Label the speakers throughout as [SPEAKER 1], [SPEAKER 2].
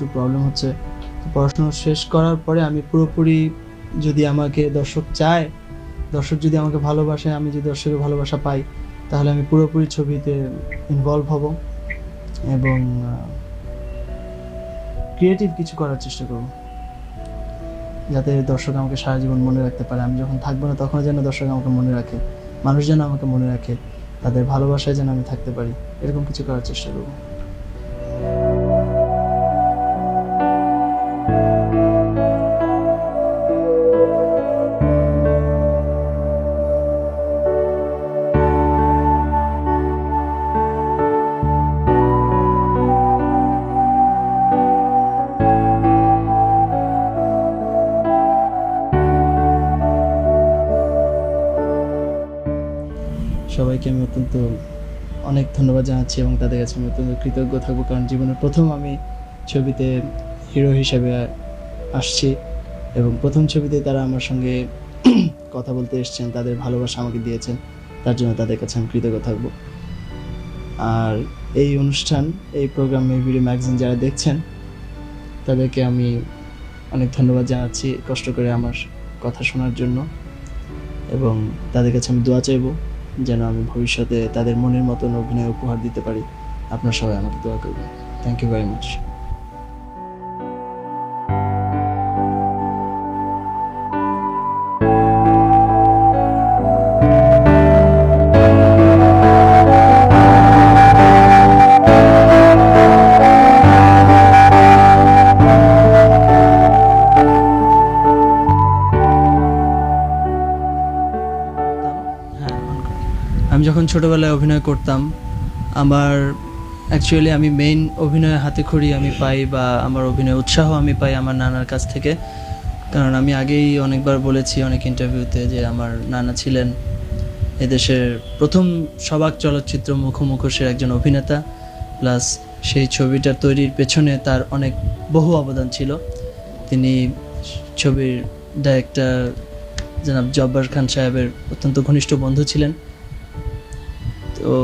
[SPEAKER 1] একটু প্রবলেম হচ্ছে। তো পড়াশোনা শেষ করার পরে আমি পুরোপুরি, যদি আমাকে দর্শক চায়, দর্শক যদি আমাকে ভালোবাসে, আমি যদি দর্শকের ভালোবাসা পাই, তাহলে আমি পুরোপুরি ছবিতে ইনভলভ হব এবং ক্রিয়েটিভ কিছু করার চেষ্টা করব, যাতে দর্শক আমাকে সারা জীবন মনে রাখতে পারে। আমি যখন থাকবো না তখনও যেন দর্শক আমাকে মনে রাখে, মানুষ যেন আমাকে মনে রাখে, তাদের ভালোবাসায় যেন আমি থাকতে পারি, এরকম কিছু করার চেষ্টা করব। সবাইকে আমি অনেক ধন্যবাদ জানাচ্ছি এবং তাদের কাছে আমি অত্যন্ত কৃতজ্ঞ থাকবো, কারণ জীবনের প্রথম আমি ছবিতে হিরো হিসেবে আসছি এবং প্রথম ছবিতে তারা আমার সঙ্গে কথা বলতে এসেছেন, তাদের ভালোবাসা আমাকে দিয়েছেন, তার জন্য তাদের কাছে আমি কৃতজ্ঞ থাকবো। আর এই অনুষ্ঠান, এই প্রোগ্রাম, এই ভিডিও ম্যাগাজিন যারা দেখছেন, তাদেরকে আমি অনেক ধন্যবাদ জানাচ্ছি কষ্ট করে আমার কথা শোনার জন্য, এবং তাদের কাছে আমি দোয়া চাইবো যেন আমি ভবিষ্যতে তাদের মনের মতন অভিনয় উপহার দিতে পারি। আপনারা সবাই আমাকে দোয়া করবেন। Thank you very much. আমি যখন ছোটোবেলায় অভিনয় করতাম, আমার অ্যাকচুয়ালি আমি মেইন অভিনয় হাতেখড়ি আমি পাই, বা আমার অভিনয় উৎসাহ আমি পাই আমার নানার কাছ থেকে। কারণ আমি আগেই অনেকবার বলেছি অনেক ইন্টারভিউতে যে আমার নানা ছিলেন এদেশের প্রথম সবাক চলচ্চিত্র মুখোমুখোশের একজন অভিনেতা, প্লাস সেই ছবিটার তৈরির পেছনে তার অনেক বহু অবদান ছিল। তিনি ছবির ডাইরেক্টর জনাব জব্বার খান সাহেবের অত্যন্ত ঘনিষ্ঠ বন্ধু ছিলেন। তো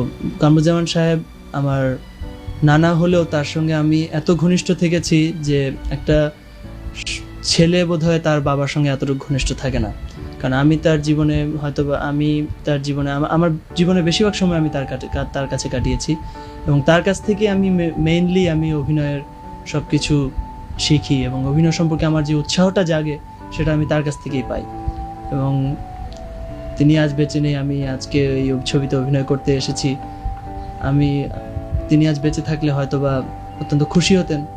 [SPEAKER 1] কামরুজ্জামান সাহেব আমার নানা হলেও তার সঙ্গে আমি এত ঘনিষ্ঠ থেকেছি যে একটা ছেলে বোধহয় তার বাবার সঙ্গে এতটুকু ঘনিষ্ঠ থাকে না। কারণ আমি তার জীবনে আমার জীবনে বেশিরভাগ সময় আমি তার কাছে কাটিয়েছি, এবং তার কাছ থেকে আমি মেইনলি আমি অভিনয়ের সব কিছু শিখি, এবং অভিনয় সম্পর্কে আমার যে উৎসাহটা জাগে সেটা আমি তার কাছ থেকেই পাই। এবং তিনি আজ বেঁচে নেই, আমি আজকে এই ছবিতে অভিনয় করতে এসেছি। তিনি আজ বেঁচে থাকলে হয়তোবা অত্যন্ত খুশি হতেন।